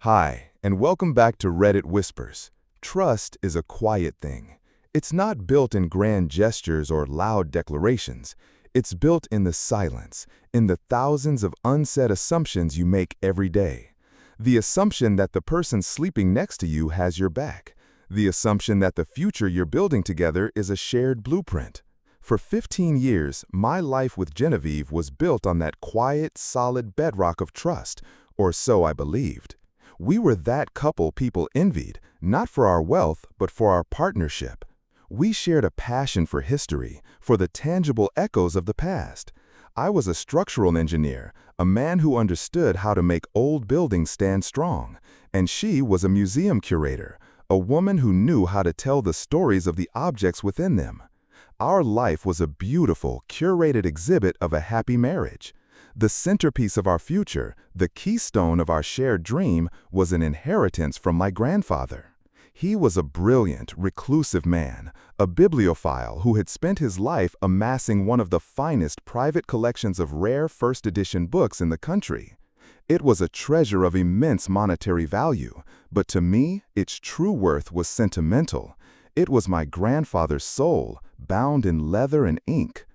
Hi, and welcome back to Reddit Whispers. Trust is a quiet thing. It's not built in grand gestures or loud declarations. It's built in the silence, in the thousands of unsaid assumptions you make every day. The assumption that the person sleeping next to you has your back. The assumption that the future you're building together is a shared blueprint. For 15 years, my life with Genevieve was built on that quiet, solid bedrock of trust, or so I believed. We were that couple people envied, not for our wealth, but for our partnership. We shared a passion for history, for the tangible echoes of the past. I was a structural engineer, a man who understood how to make old buildings stand strong, and she was a museum curator, a woman who knew how to tell the stories of the objects within them. Our life was a beautiful, curated exhibit of a happy marriage. The centerpiece of our future, the keystone of our shared dream, was an inheritance from my grandfather. He was a brilliant, reclusive man, a bibliophile who had spent his life amassing one of the finest private collections of rare first-edition books in the country. It was a treasure of immense monetary value, but to me, its true worth was sentimental. It was my grandfather's soul, bound in leather and ink.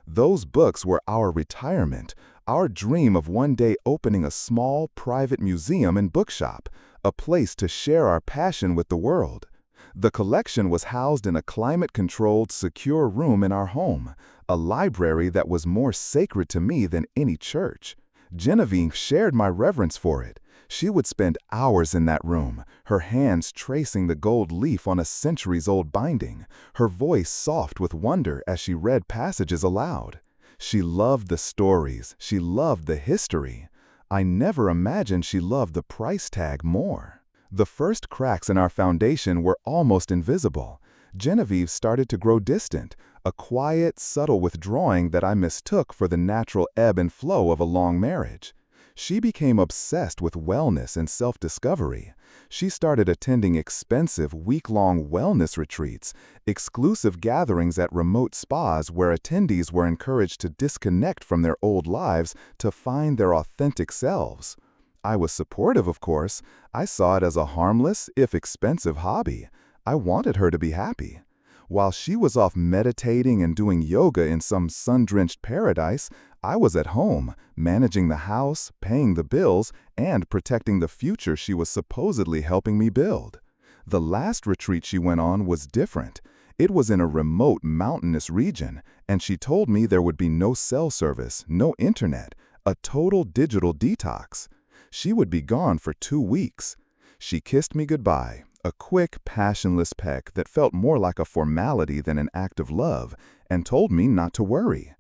Those books were our retirement, our dream of one day opening a small, private museum and bookshop, a place to share our passion with the world. The collection was housed in a climate-controlled, secure room in our home, a library that was more sacred to me than any church. Genevieve shared my reverence for it. She would spend hours in that room, her hands tracing the gold leaf on a centuries-old binding, her voice soft with wonder as she read passages aloud. She loved the stories, she loved the history. I never imagined she loved the price tag more. The first cracks in our foundation were almost invisible. Genevieve started to grow distant, a quiet, subtle withdrawing that I mistook for the natural ebb and flow of a long marriage. She became obsessed with wellness and self-discovery. She started attending expensive, week-long wellness retreats, exclusive gatherings at remote spas where attendees were encouraged to disconnect from their old lives to find their authentic selves. I was supportive, of course. I saw it as a harmless, if expensive, hobby. I wanted her to be happy. While she was off meditating and doing yoga in some sun-drenched paradise, I was at home, managing the house, paying the bills, and protecting the future she was supposedly helping me build. The last retreat she went on was different. It was in a remote, mountainous region, and she told me there would be no cell service, no internet, a total digital detox. She would be gone for 2 weeks. She kissed me goodbye, a quick, passionless peck that felt more like a formality than an act of love, and told me not to worry.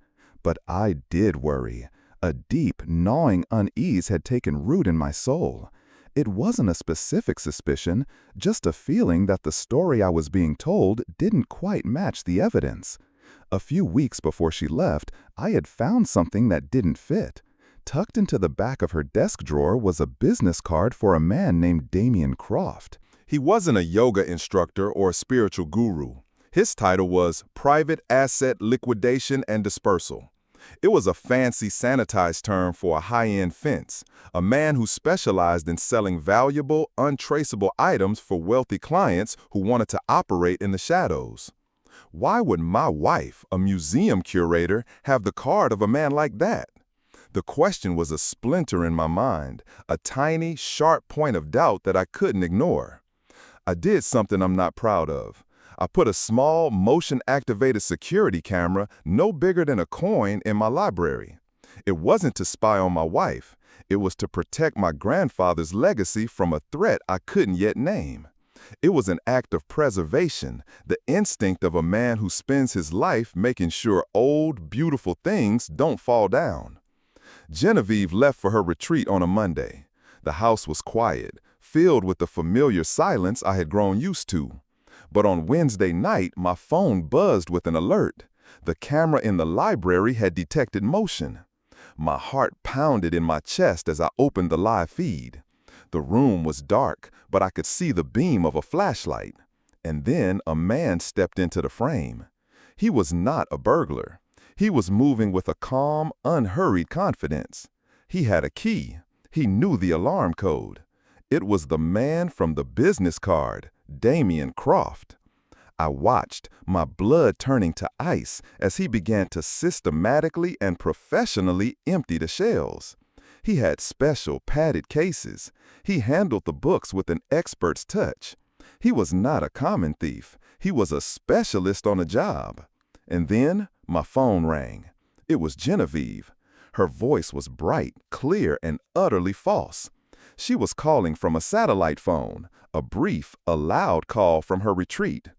But I did worry. A deep, gnawing unease had taken root in my soul. It wasn't a specific suspicion, just a feeling that the story I was being told didn't quite match the evidence. A few weeks before she left, I had found something that didn't fit. Tucked into the back of her desk drawer was a business card for a man named Damien Croft. He wasn't a yoga instructor or a spiritual guru. His title was Private Asset Liquidation and Dispersal. It was a fancy, sanitized term for a high-end fence, a man who specialized in selling valuable, untraceable items for wealthy clients who wanted to operate in the shadows. Why would my wife, a museum curator, have the card of a man like that? The question was a splinter in my mind, a tiny, sharp point of doubt that I couldn't ignore. I did something I'm not proud of. I put a small, motion-activated security camera no bigger than a coin in my library. It wasn't to spy on my wife. It was to protect my grandfather's legacy from a threat I couldn't yet name. It was an act of preservation, the instinct of a man who spends his life making sure old, beautiful things don't fall down. Genevieve left for her retreat on a Monday. The house was quiet, filled with the familiar silence I had grown used to. But on Wednesday night, my phone buzzed with an alert. The camera in the library had detected motion. My heart pounded in my chest as I opened the live feed. The room was dark, but I could see the beam of a flashlight. And then a man stepped into the frame. He was not a burglar. He was moving with a calm, unhurried confidence. He had a key. He knew the alarm code. It was the man from the business card, Damien Croft. I watched, my blood turning to ice as he began to systematically and professionally empty the shelves. He had special padded cases. He handled the books with an expert's touch. He was not a common thief. He was a specialist on a job. And then my phone rang. It was Genevieve. Her voice was bright, clear, and utterly false. She was calling from a satellite phone, a brief, a loud call from her retreat.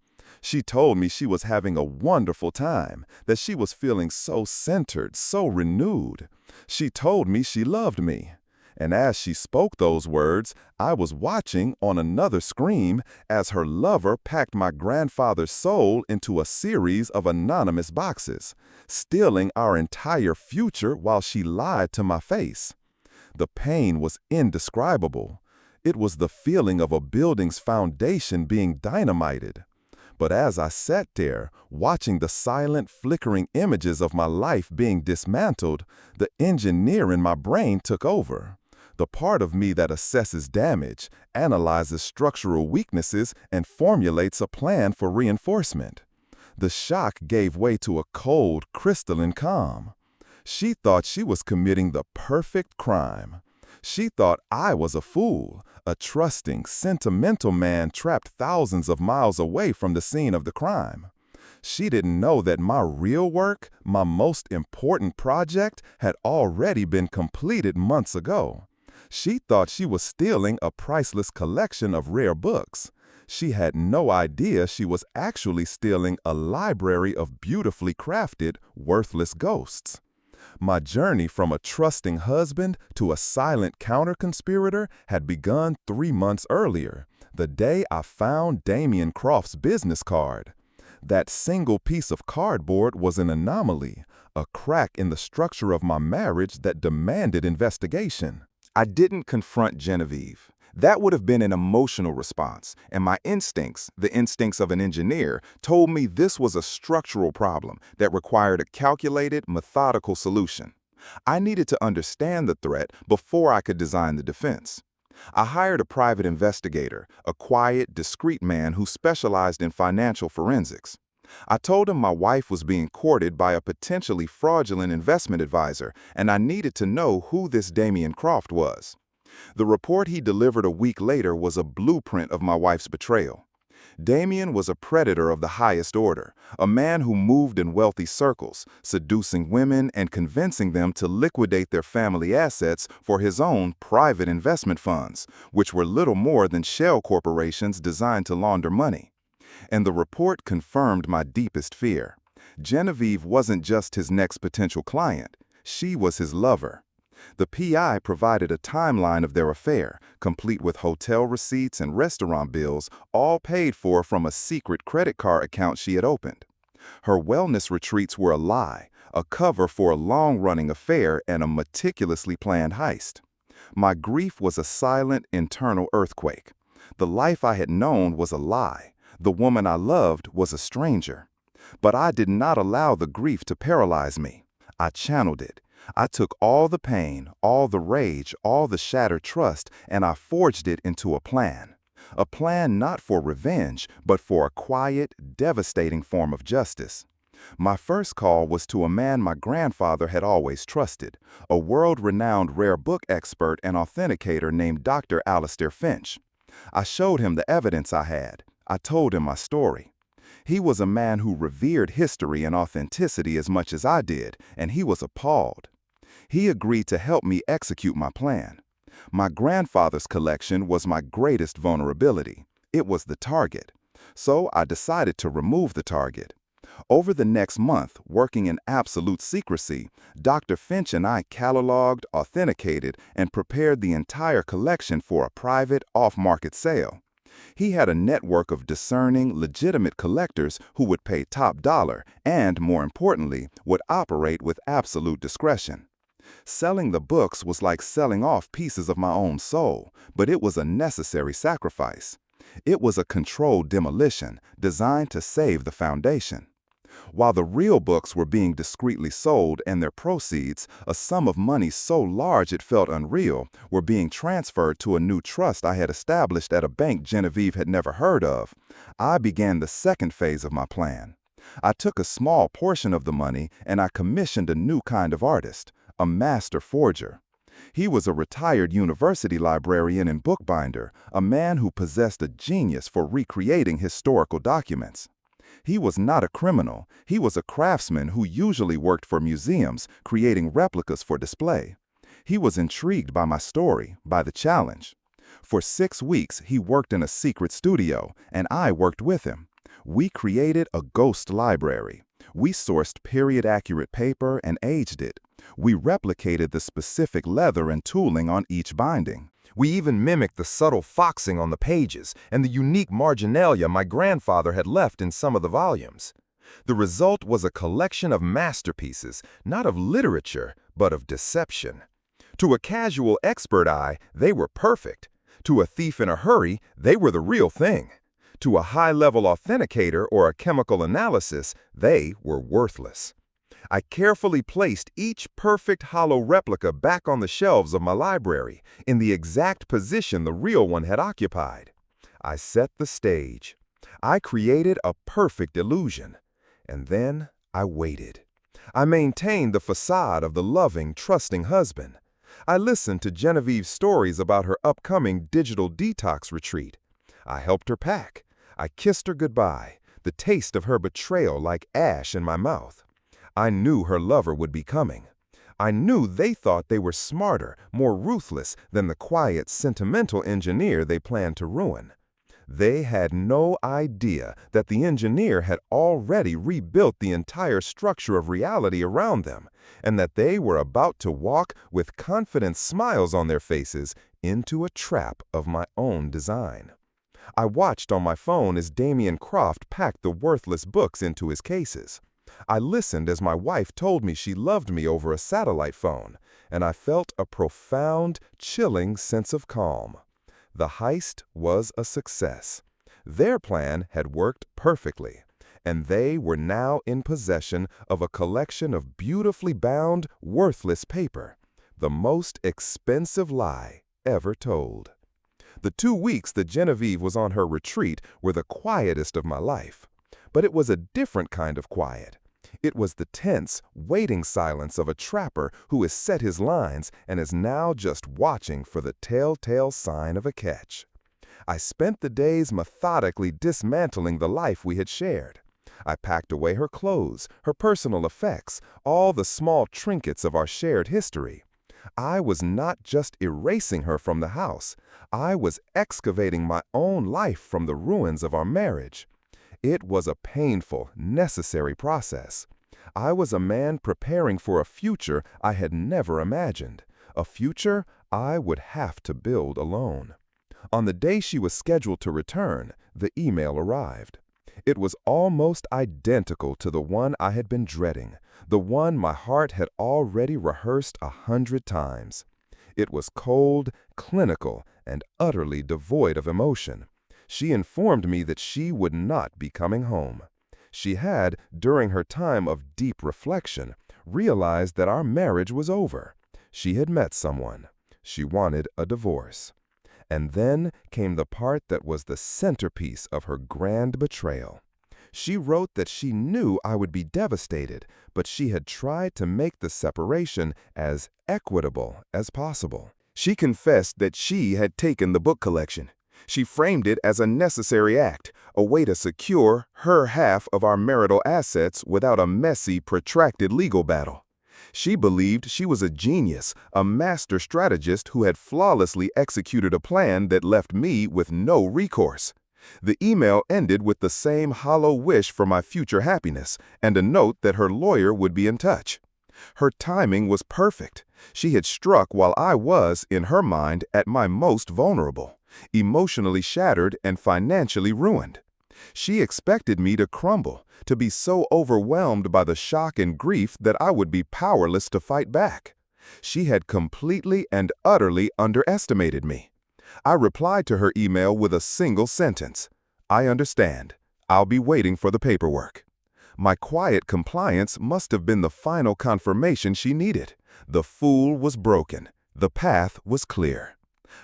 She told me she was having a wonderful time, that she was feeling so centered, so renewed. She told me she loved me. And as she spoke those words, I was watching on another screen as her lover packed my grandfather's soul into a series of anonymous boxes, stealing our entire future while she lied to my face. The pain was indescribable. It was the feeling of a building's foundation being dynamited. But as I sat there, watching the silent, flickering images of my life being dismantled, the engineer in my brain took over. The part of me that assesses damage, analyzes structural weaknesses, and formulates a plan for reinforcement. The shock gave way to a cold, crystalline calm. She thought she was committing the perfect crime. She thought I was a fool, a trusting, sentimental man trapped thousands of miles away from the scene of the crime. She didn't know that my real work, my most important project, had already been completed months ago. She thought she was stealing a priceless collection of rare books. She had no idea she was actually stealing a library of beautifully crafted, worthless ghosts. My journey from a trusting husband to a silent counter-conspirator had begun 3 months earlier, the day I found Damien Croft's business card. That single piece of cardboard was an anomaly, a crack in the structure of my marriage that demanded investigation. I didn't confront Genevieve. That would have been an emotional response, and my instincts, the instincts of an engineer, told me this was a structural problem that required a calculated, methodical solution. I needed to understand the threat before I could design the defense. I hired a private investigator, a quiet, discreet man who specialized in financial forensics. I told him my wife was being courted by a potentially fraudulent investment advisor, and I needed to know who this Damien Croft was. The report he delivered a week later was a blueprint of my wife's betrayal. Damien was a predator of the highest order, a man who moved in wealthy circles, seducing women and convincing them to liquidate their family assets for his own private investment funds, which were little more than shell corporations designed to launder money. And the report confirmed my deepest fear. Genevieve wasn't just his next potential client, she was his lover. The PI provided a timeline of their affair, complete with hotel receipts and restaurant bills, all paid for from a secret credit card account she had opened. Her wellness retreats were a lie, a cover for a long-running affair and a meticulously planned heist. My grief was a silent, internal earthquake. The life I had known was a lie. The woman I loved was a stranger. But I did not allow the grief to paralyze me. I channeled it. I took all the pain, all the rage, all the shattered trust, and I forged it into a plan. A plan not for revenge, but for a quiet, devastating form of justice. My first call was to a man my grandfather had always trusted, a world-renowned rare book expert and authenticator named Dr. Alistair Finch. I showed him the evidence I had. I told him my story. He was a man who revered history and authenticity as much as I did, and he was appalled. He agreed to help me execute my plan. My grandfather's collection was my greatest vulnerability. It was the target. So I decided to remove the target. Over the next month, working in absolute secrecy, Dr. Finch and I cataloged, authenticated, and prepared the entire collection for a private, off-market sale. He had a network of discerning, legitimate collectors who would pay top dollar and, more importantly, would operate with absolute discretion. Selling the books was like selling off pieces of my own soul, but it was a necessary sacrifice. It was a controlled demolition designed to save the foundation. While the real books were being discreetly sold and their proceeds, a sum of money so large it felt unreal, were being transferred to a new trust I had established at a bank Genevieve had never heard of. I began the second phase of my plan. I took a small portion of the money and I commissioned a new kind of artist, a master forger. He was a retired university librarian and bookbinder, a man who possessed a genius for recreating historical documents. He was not a criminal. He was a craftsman who usually worked for museums, creating replicas for display. He was intrigued by my story, by the challenge. For 6 weeks, he worked in a secret studio, and I worked with him. We created a ghost library. We sourced period-accurate paper and aged it. We replicated the specific leather and tooling on each binding. We even mimicked the subtle foxing on the pages and the unique marginalia my grandfather had left in some of the volumes. The result was a collection of masterpieces, not of literature, but of deception. To a casual expert eye, they were perfect. To a thief in a hurry, they were the real thing. To a high-level authenticator or a chemical analysis, they were worthless. I carefully placed each perfect hollow replica back on the shelves of my library, in the exact position the real one had occupied. I set the stage. I created a perfect illusion. And then I waited. I maintained the facade of the loving, trusting husband. I listened to Genevieve's stories about her upcoming digital detox retreat. I helped her pack. I kissed her goodbye, the taste of her betrayal like ash in my mouth. I knew her lover would be coming. I knew they thought they were smarter, more ruthless than the quiet, sentimental engineer they planned to ruin. They had no idea that the engineer had already rebuilt the entire structure of reality around them, and that they were about to walk with confident smiles on their faces into a trap of my own design. I watched on my phone as Damien Croft packed the worthless books into his cases. I listened as my wife told me she loved me over a satellite phone, and I felt a profound, chilling sense of calm. The heist was a success. Their plan had worked perfectly, and they were now in possession of a collection of beautifully bound, worthless paper, the most expensive lie ever told. The 2 weeks that Genevieve was on her retreat were the quietest of my life. But it was a different kind of quiet. It was the tense, waiting silence of a trapper who has set his lines and is now just watching for the telltale sign of a catch. I spent the days methodically dismantling the life we had shared. I packed away her clothes, her personal effects, all the small trinkets of our shared history. I was not just erasing her from the house. I was excavating my own life from the ruins of our marriage. It was a painful, necessary process. I was a man preparing for a future I had never imagined, a future I would have to build alone. On the day she was scheduled to return, the email arrived. It was almost identical to the one I had been dreading, the one my heart had already rehearsed 100 times. It was cold, clinical, and utterly devoid of emotion. She informed me that she would not be coming home. She had, during her time of deep reflection, realized that our marriage was over. She had met someone. She wanted a divorce. And then came the part that was the centerpiece of her grand betrayal. She wrote that she knew I would be devastated, but she had tried to make the separation as equitable as possible. She confessed that she had taken the book collection. She framed it as a necessary act, a way to secure her half of our marital assets without a messy, protracted legal battle. She believed she was a genius, a master strategist who had flawlessly executed a plan that left me with no recourse. The email ended with the same hollow wish for my future happiness and a note that her lawyer would be in touch. Her timing was perfect. She had struck while I was, in her mind, at my most vulnerable, emotionally shattered and financially ruined. She expected me to crumble, to be so overwhelmed by the shock and grief that I would be powerless to fight back. She had completely and utterly underestimated me. I replied to her email with a single sentence. I understand. I'll be waiting for the paperwork. My quiet compliance must have been the final confirmation she needed. The fool was broken. The path was clear.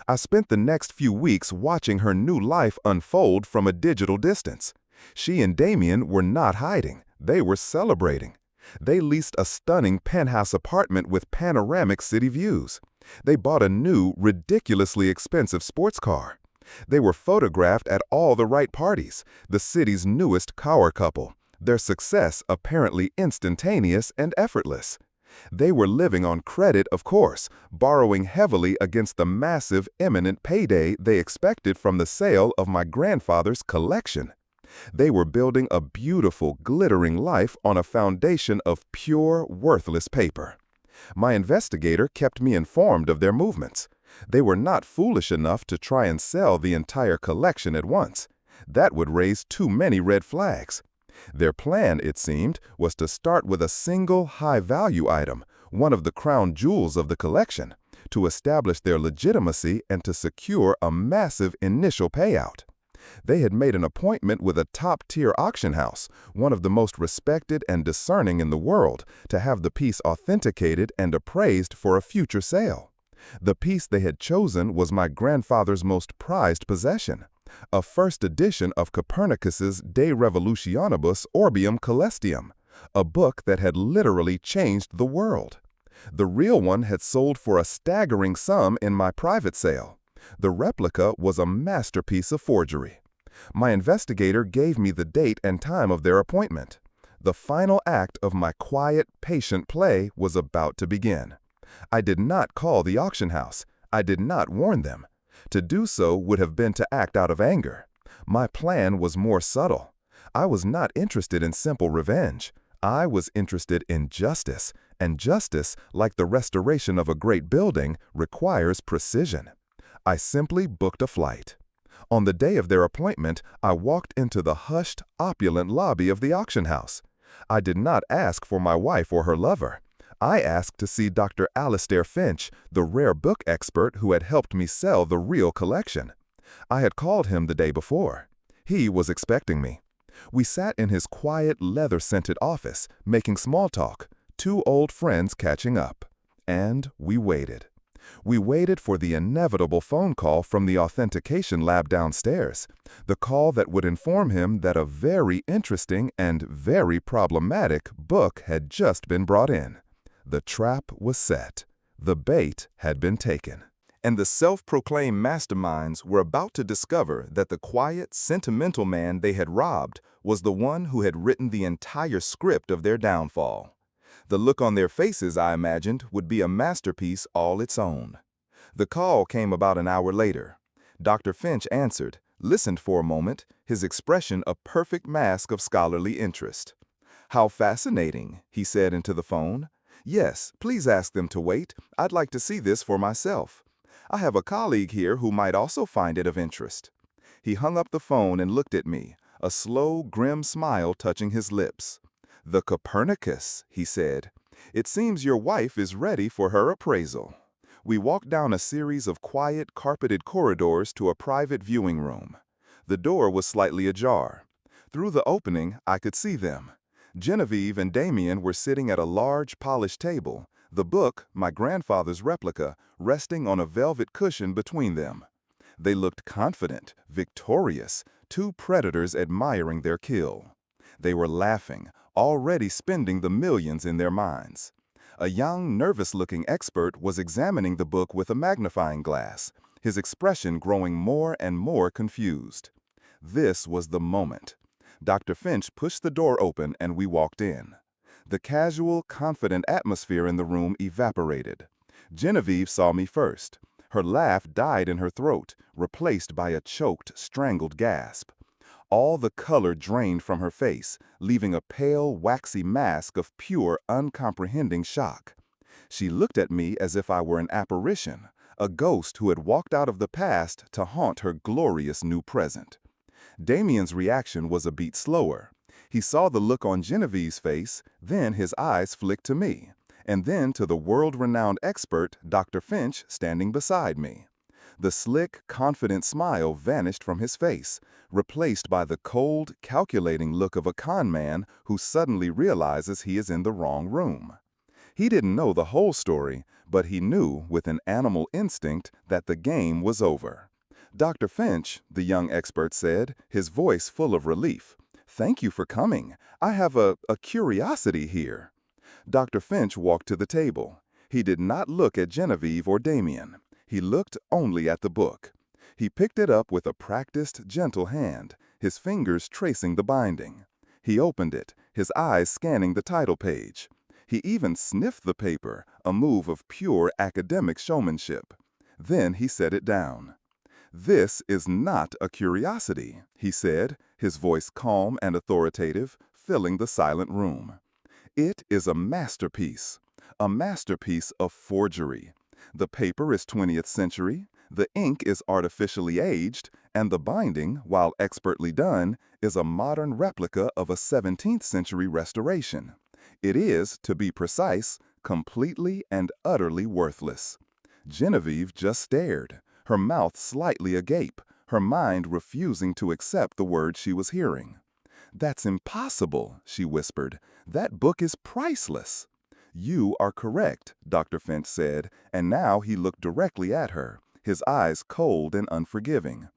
I spent the next few weeks watching her new life unfold from a digital distance. She and Damien were not hiding. They were celebrating. They leased a stunning penthouse apartment with panoramic city views. They bought a new, ridiculously expensive sports car. They were photographed at all the right parties, the city's newest power couple, their success apparently instantaneous and effortless. They were living on credit, of course, borrowing heavily against the massive, imminent payday they expected from the sale of my grandfather's collection. They were building a beautiful, glittering life on a foundation of pure, worthless paper. My investigator kept me informed of their movements. They were not foolish enough to try and sell the entire collection at once. That would raise too many red flags. Their plan, it seemed, was to start with a single high-value item, one of the crown jewels of the collection, to establish their legitimacy and to secure a massive initial payout. They had made an appointment with a top-tier auction house, one of the most respected and discerning in the world, to have the piece authenticated and appraised for a future sale. The piece they had chosen was my grandfather's most prized possession, a first edition of Copernicus's De Revolutionibus Orbium Coelestium, a book that had literally changed the world. The real one had sold for a staggering sum in my private sale. The replica was a masterpiece of forgery. My investigator gave me the date and time of their appointment. The final act of my quiet, patient play was about to begin. I did not call the auction house. I did not warn them. To do so would have been to act out of anger. My plan was more subtle. I was not interested in simple revenge. I was interested in justice, and justice, like the restoration of a great building, requires precision. I simply booked a flight. On the day of their appointment, I walked into the hushed, opulent lobby of the auction house. I did not ask for my wife or her lover. I asked to see Dr. Alistair Finch, the rare book expert who had helped me sell the real collection. I had called him the day before. He was expecting me. We sat in his quiet, leather-scented office, making small talk, two old friends catching up. And we waited. We waited for the inevitable phone call from the authentication lab downstairs, the call that would inform him that a very interesting and very problematic book had just been brought in. The trap was set. The bait had been taken. And the self-proclaimed masterminds were about to discover that the quiet, sentimental man they had robbed was the one who had written the entire script of their downfall. The look on their faces, I imagined, would be a masterpiece all its own. The call came about an hour later. Dr. Finch answered, listened for a moment, his expression a perfect mask of scholarly interest. "How fascinating," he said into the phone. "Yes, please ask them to wait. I'd like to see this for myself. I have a colleague here who might also find it of interest." He hung up the phone and looked at me, a slow, grim smile touching his lips. "The Copernicus," he said. "It seems your wife is ready for her appraisal." We walked down a series of quiet, carpeted corridors to a private viewing room. The door was slightly ajar. Through the opening, I could see them. Genevieve and Damien were sitting at a large, polished table, the book, my grandfather's replica, resting on a velvet cushion between them. They looked confident, victorious, two predators admiring their kill. They were laughing, already spending the millions in their minds. A young, nervous-looking expert was examining the book with a magnifying glass, his expression growing more and more confused. This was the moment. Dr. Finch pushed the door open and we walked in. The casual, confident atmosphere in the room evaporated. Genevieve saw me first. Her laugh died in her throat, replaced by a choked, strangled gasp. All the color drained from her face, leaving a pale, waxy mask of pure, uncomprehending shock. She looked at me as if I were an apparition, a ghost who had walked out of the past to haunt her glorious new present. Damien's reaction was a beat slower. He saw the look on Genevieve's face, then his eyes flicked to me, and then to the world-renowned expert, Dr. Finch, standing beside me. The slick, confident smile vanished from his face, replaced by the cold, calculating look of a con man who suddenly realizes he is in the wrong room. He didn't know the whole story, but he knew with an animal instinct that the game was over. "Dr. Finch," the young expert said, his voice full of relief, "thank you for coming. I have a curiosity here." Dr. Finch walked to the table. He did not look at Genevieve or Damien. He looked only at the book. He picked it up with a practiced, gentle hand, his fingers tracing the binding. He opened it, his eyes scanning the title page. He even sniffed the paper, a move of pure academic showmanship. Then he set it down. "This is not a curiosity," he said, his voice calm and authoritative, filling the silent room. "It is a masterpiece of forgery. The paper is 20th century, the ink is artificially aged, and the binding, while expertly done, is a modern replica of a 17th century restoration. It is, to be precise, completely and utterly worthless." Genevieve just stared, her mouth slightly agape, her mind refusing to accept the words she was hearing. "That's impossible," she whispered. "That book is priceless." "You are correct," Dr. Finch said, and now he looked directly at her, his eyes cold and unforgiving.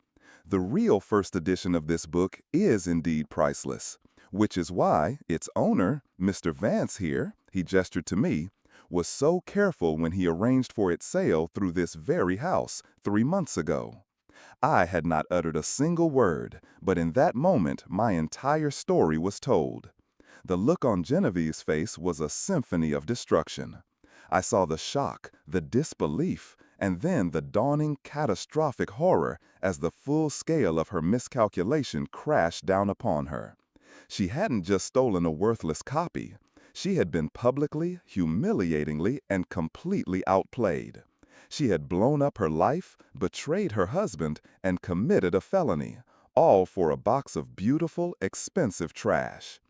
"The real first edition of this book is indeed priceless, which is why its owner, Mr. Vance here," he gestured to me, "was so careful when he arranged for its sale through this very house 3 months ago." I had not uttered a single word, but in that moment my entire story was told. The look on Genevieve's face was a symphony of destruction. I saw the shock, the disbelief, and then the dawning catastrophic horror as the full scale of her miscalculation crashed down upon her. She hadn't just stolen a worthless copy. She had been publicly, humiliatingly, and completely outplayed. She had blown up her life, betrayed her husband, and committed a felony, all for a box of beautiful, expensive trash.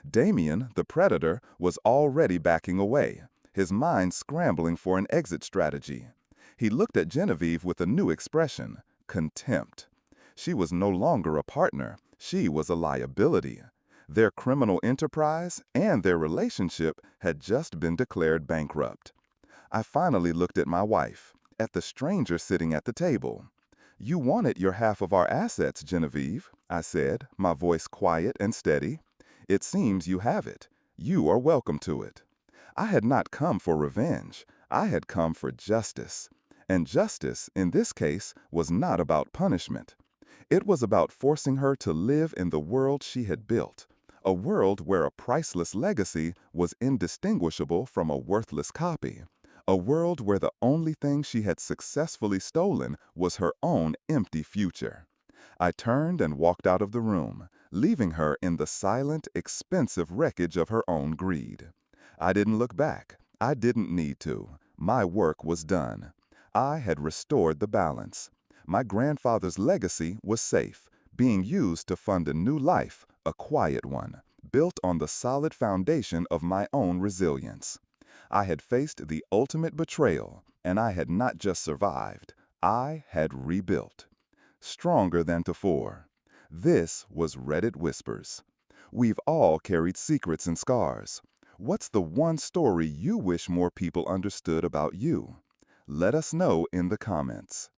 Damien, the predator, was already backing away, his mind scrambling for an exit strategy. He looked at Genevieve with a new expression, contempt. She was no longer a partner, she was a liability. Their criminal enterprise and their relationship had just been declared bankrupt. I finally looked at my wife, at the stranger sitting at the table. "You wanted your half of our assets, Genevieve," I said, my voice quiet and steady. "It seems you have it. You are welcome to it." I had not come for revenge. I had come for justice. And justice, in this case, was not about punishment. It was about forcing her to live in the world she had built, a world where a priceless legacy was indistinguishable from a worthless copy, a world where the only thing she had successfully stolen was her own empty future. I turned and walked out of the room, leaving her in the silent, expensive wreckage of her own greed. I didn't look back. I didn't need to. My work was done. I had restored the balance. My grandfather's legacy was safe, being used to fund a new life, a quiet one, built on the solid foundation of my own resilience. I had faced the ultimate betrayal, and I had not just survived, I had rebuilt. Stronger than before. This was Reddit Whispers. We've all carried secrets and scars. What's the one story you wish more people understood about you? Let us know in the comments.